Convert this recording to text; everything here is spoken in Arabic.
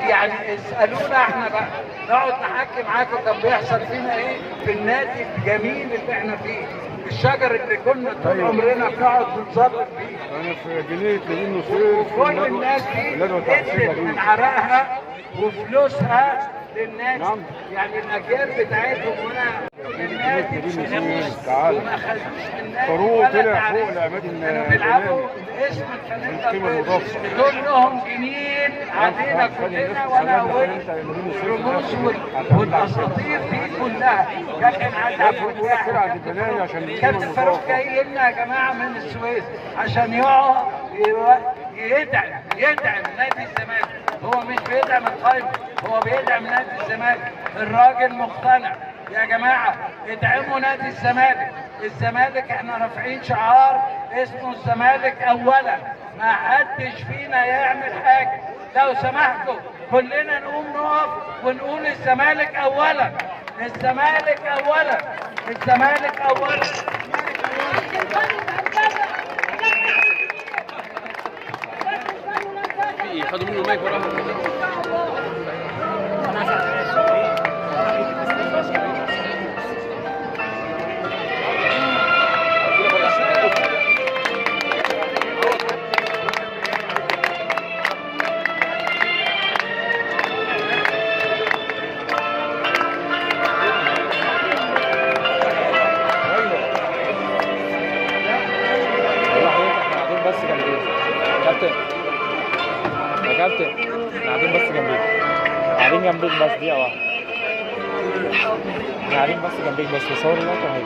يعني اسالونا احنا بقى، نقعد نحكي معاكم كان بيحصل فينا ايه في النادي الجميل اللي احنا فيه، الشجر اللي كنا طول عمرنا بنقعد نتظبط فيه. انا في جنينه نبيل نصير، وكل الناس دي ادت من عرقها وفلوسها للناس. نعم. يعني الاجيال بتاعتهم هنا النادي تعال وما خدوش النادي فاروق ولا طلع فوق تعريف. الاماكن كانوا بيلعبوا اسم الفنادق كلهم جنين علينا كلنا، وانا والرموز والاساطير دي كلها. كان كابتن فاروق جاي لنا يا جماعه من السويس عشان يقعد يدعم نادي الزمالك. هو مش بيدعم القائمه، هو بيدعم نادي الزمالك. الراجل مقتنع. يا جماعه ادعموا نادي الزمالك. الزمالك احنا رافعين شعار اسمه الزمالك اولا. ما حدش فينا يعمل حاجه. لو سمحتوا كلنا نقوم نقف ونقول الزمالك اولا، الزمالك اولا، الزمالك اولا. خدوا منه المايك وراهم. يا كابتن احنا قاعدين بس جنبيك، قاعدين جنبيك بس دقيقة واحدة، احنا قاعدين بس جنبيك بس بصور اللقطة اهي.